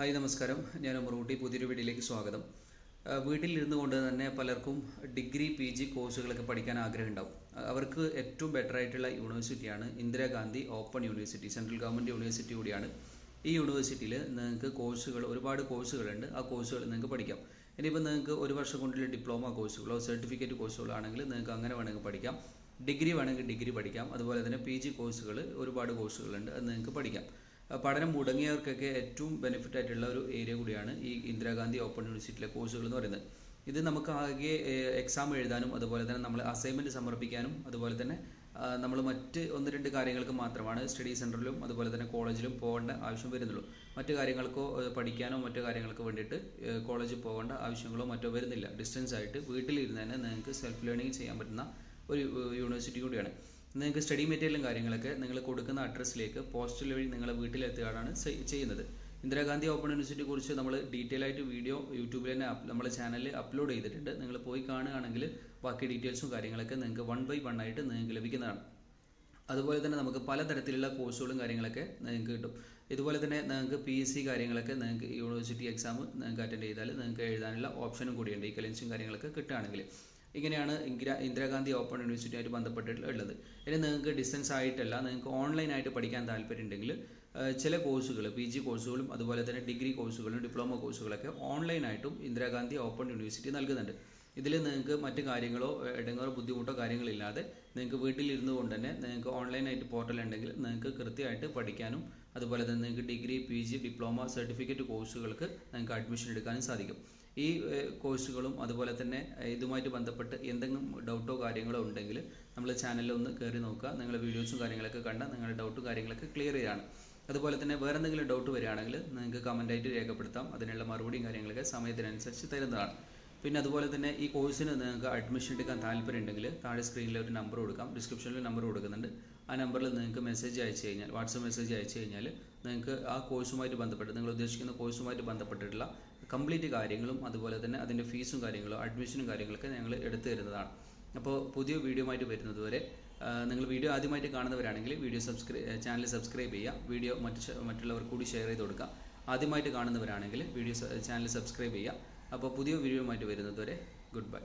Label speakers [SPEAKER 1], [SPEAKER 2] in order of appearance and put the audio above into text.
[SPEAKER 1] Hi നമസ്കാരം, ഞാൻ അമറൂട്ടി. പുതിയൊരു വീഡിയോയിലേക്ക് സ്വാഗതം. വീട്ടിലിരുന്നു കൊണ്ട് തന്നെ പലർക്കും ഡിഗ്രി PG കോഴ്സുകളൊക്കെ പഠിക്കാൻ ആഗ്രഹമുണ്ടാവും. അവർക്ക് ഏറ്റവും ബെറ്റർ ആയിട്ടുള്ള യൂണിവേഴ്സിറ്റിയാണ് Indira Gandhi open university. Central government university കൂടിയാണ്. ഈ യൂണിവേഴ്സിറ്റിയിൽ നിങ്ങൾക്ക് ഒരുപാട് കോഴ്സുകളുണ്ട്. ആ കോഴ്സുകൾ നിങ്ങൾക്ക് പഠിക്കാം. ഇനിയിപ്പോൾ നിങ്ങൾക്ക് ഒരു വർഷം കൊണ്ടുള്ള ഡിപ്ലോമ കോഴ്സുകളോ സർട്ടിഫിക്കറ്റ് കോഴ്സുകളോ ആണെങ്കിൽ നിങ്ങൾക്ക് അങ്ങനെ വേണമെങ്കിൽ പഠിക്കാം. ഡിഗ്രി വേണമെങ്കിൽ ഡിഗ്രി പഠിക്കാം. അതുപോലെ തന്നെ PG കോഴ്സുകൾ ഒരുപാട് കോഴ്സുകളുണ്ട്, അത് നിങ്ങൾക്ക് പഠിക്കാം. പഠനം മുടങ്ങിയവർക്കൊക്കെ ഏറ്റവും ബെനിഫിറ്റ് ആയിട്ടുള്ള ഒരു ഏരിയ കൂടിയാണ് ഈ ഇന്ദിരാഗാന്ധി ഓപ്പൺ യൂണിവേഴ്സിറ്റിയിലെ കോഴ്സുകൾ എന്ന് പറയുന്നത്. ഇത് നമുക്ക് ആകെ എക്സാം എഴുതാനും അതുപോലെ തന്നെ നമ്മൾ അസൈൻമെൻറ്റ് സമർപ്പിക്കാനും അതുപോലെ തന്നെ നമ്മൾ മറ്റ് ഒന്ന് രണ്ട് കാര്യങ്ങൾക്ക് മാത്രമാണ് സ്റ്റഡി സെൻറ്ററിലും അതുപോലെ തന്നെ കോളേജിലും പോകേണ്ട ആവശ്യം വരുന്നുള്ളൂ. മറ്റു കാര്യങ്ങൾക്കോ പഠിക്കാനോ മറ്റു കാര്യങ്ങൾക്ക് വേണ്ടിയിട്ട് കോളേജിൽ പോകേണ്ട ആവശ്യങ്ങളോ മറ്റോ വരുന്നില്ല. ഡിസ്റ്റൻസ് ആയിട്ട് വീട്ടിലിരുന്ന് തന്നെ നിങ്ങൾക്ക് സെൽഫ് ലേണിംഗ് ചെയ്യാൻ പറ്റുന്ന ഒരു യൂണിവേഴ്സിറ്റി കൂടിയാണ്. നിങ്ങൾക്ക് സ്റ്റഡി മെറ്റീരിയലും കാര്യങ്ങളൊക്കെ നിങ്ങൾ കൊടുക്കുന്ന അഡ്രസ്സിലേക്ക് പോസ്റ്റൽ വഴി നിങ്ങളെ വീട്ടിലെത്തുകയാണ് ചെയ്യുന്നത്. ഇന്ദിരാഗാന്ധി ഓപ്പൺ യൂണിവേഴ്സിറ്റിയെ കുറിച്ച് നമ്മൾ ഡീറ്റെയിൽ ആയിട്ട് വീഡിയോ യൂട്യൂബിൽ തന്നെ നമ്മുടെ ചാനലിൽ അപ്ലോഡ് ചെയ്തിട്ടുണ്ട്. നിങ്ങൾ പോയി കാണുകയാണെങ്കിൽ ബാക്കി ഡീറ്റെയിൽസും കാര്യങ്ങളൊക്കെ നിങ്ങൾക്ക് 1 by 1 ആയിട്ട് നിങ്ങൾക്ക് ലഭിക്കുന്നതാണ്. അതുപോലെ തന്നെ നമുക്ക് പലതരത്തിലുള്ള കോഴ്സുകളും കാര്യങ്ങളൊക്കെ നിങ്ങൾക്ക് കിട്ടും. ഇതുപോലെ തന്നെ നിങ്ങൾക്ക് PSC കാര്യങ്ങളൊക്കെ നിങ്ങൾക്ക് യൂണിവേഴ്സിറ്റി എക്സാം നിങ്ങൾക്ക് അറ്റൻഡ് ചെയ്താൽ നിങ്ങൾക്ക് എഴുതാനുള്ള ഓപ്ഷനും കൂടിയുണ്ട്. ഈ കലൻസും കാര്യങ്ങളൊക്കെ കിട്ടുകയാണെങ്കിൽ ഇങ്ങനെയാണ് ഇന്ദിരാഗാന്ധി ഓപ്പൺ യൂണിവേഴ്സിറ്റിയായിട്ട് ബന്ധപ്പെട്ടിട്ടുള്ളത്. ഇനി നിങ്ങൾക്ക് ഡിസ്റ്റൻസ് ആയിട്ടല്ല, നിങ്ങൾക്ക് ഓൺലൈനായിട്ട് പഠിക്കാൻ താല്പര്യമുണ്ടെങ്കിൽ ചില കോഴ്സുകൾ PG കോഴ്സുകളും അതുപോലെ തന്നെ ഡിഗ്രി കോഴ്സുകളും ഡിപ്ലോമ കോഴ്സുകളൊക്കെ ഓൺലൈനായിട്ടും ഇന്ദിരാഗാന്ധി ഓപ്പൺ യൂണിവേഴ്സിറ്റി നൽകുന്നുണ്ട്. ഇതിൽ നിങ്ങൾക്ക് മറ്റു കാര്യങ്ങളോ ഇടങ്ങേറോ ബുദ്ധിമുട്ടോ കാര്യങ്ങളില്ലാതെ നിങ്ങൾക്ക് വീട്ടിലിരുന്നു കൊണ്ട് തന്നെ നിങ്ങൾക്ക് ഓൺലൈനായിട്ട് പോർട്ടൽ ഉണ്ടെങ്കിൽ നിങ്ങൾക്ക് കൃത്യമായിട്ട് പഠിക്കാനും അതുപോലെ തന്നെ നിങ്ങൾക്ക് ഡിഗ്രി PG ഡിപ്ലോമ സർട്ടിഫിക്കറ്റ് കോഴ്സുകൾക്ക് നിങ്ങൾക്ക് അഡ്മിഷൻ എടുക്കാനും സാധിക്കും. ഈ കോഴ്സുകളും അതുപോലെ തന്നെ ഇതുമായിട്ട് ബന്ധപ്പെട്ട് എന്തെങ്കിലും ഡൗട്ടോ കാര്യങ്ങളോ ഉണ്ടെങ്കിൽ നമ്മൾ ചാനലിൽ ഒന്ന് കയറി നോക്കുക. നിങ്ങളുടെ വീഡിയോസും കാര്യങ്ങളൊക്കെ കണ്ടാൽ നിങ്ങളുടെ ഡൗട്ടും കാര്യങ്ങളൊക്കെ ക്ലിയർ ചെയ്യാണ്. അതുപോലെ തന്നെ വേറെ എന്തെങ്കിലും ഡൗട്ട് വരികയാണെങ്കിൽ നിങ്ങൾക്ക് കമൻറ്റായിട്ട് രേഖപ്പെടുത്താം. അതിനുള്ള മറുപടിയും കാര്യങ്ങളൊക്കെ സമയത്തിനനുസരിച്ച് തരുന്നതാണ്. പിന്നെ അതുപോലെ തന്നെ ഈ കോഴ്സിന് നിങ്ങൾക്ക് അഡ്മിഷൻ എടുക്കാൻ താല്പര്യമുണ്ടെങ്കിൽ താഴെ സ്ക്രീനിൽ ഒരു നമ്പർ കൊടുക്കാം, ഡിസ്ക്രിപ്ഷനിൽ നമ്പർ കൊടുക്കുന്നുണ്ട്. ആ നമ്പറിൽ നിങ്ങൾക്ക് മെസ്സേജ് അയച്ചു കഴിഞ്ഞാൽ, വാട്സപ്പ് മെസ്സേജ് അയച്ചു കഴിഞ്ഞാൽ നിങ്ങൾക്ക് ആ കോഴ്സുമായിട്ട് ബന്ധപ്പെട്ട് നിങ്ങൾ ഉദ്ദേശിക്കുന്ന കോഴ്സുമായിട്ട് ബന്ധപ്പെട്ടിട്ടുള്ള കംപ്ലീറ്റ് കാര്യങ്ങളും അതുപോലെ തന്നെ അതിൻ്റെ ഫീസും കാര്യങ്ങളും അഡ്മിഷനും കാര്യങ്ങളൊക്കെ ഞങ്ങൾ എടുത്തു തരുന്നതാണ്. അപ്പോൾ പുതിയ വീഡിയോ ആയിട്ട് വരുന്നതുവരെ നിങ്ങൾ വീഡിയോ ആദ്യമായിട്ട് കാണുന്നവരാണെങ്കിൽ ചാനൽ സബ്സ്ക്രൈബ് ചെയ്യുക. വീഡിയോ മറ്റുള്ളവർക്ക് കൂടി ഷെയർ ചെയ്ത് കൊടുക്കുക. ആദ്യമായിട്ട് കാണുന്നവരാണെങ്കിൽ ചാനൽ സബ്സ്ക്രൈബ് ചെയ്യുക. അപ്പോൾ പുതിയ വീഡിയോയുമായിട്ട് വരുന്നതുവരെ ഗുഡ് ബൈ.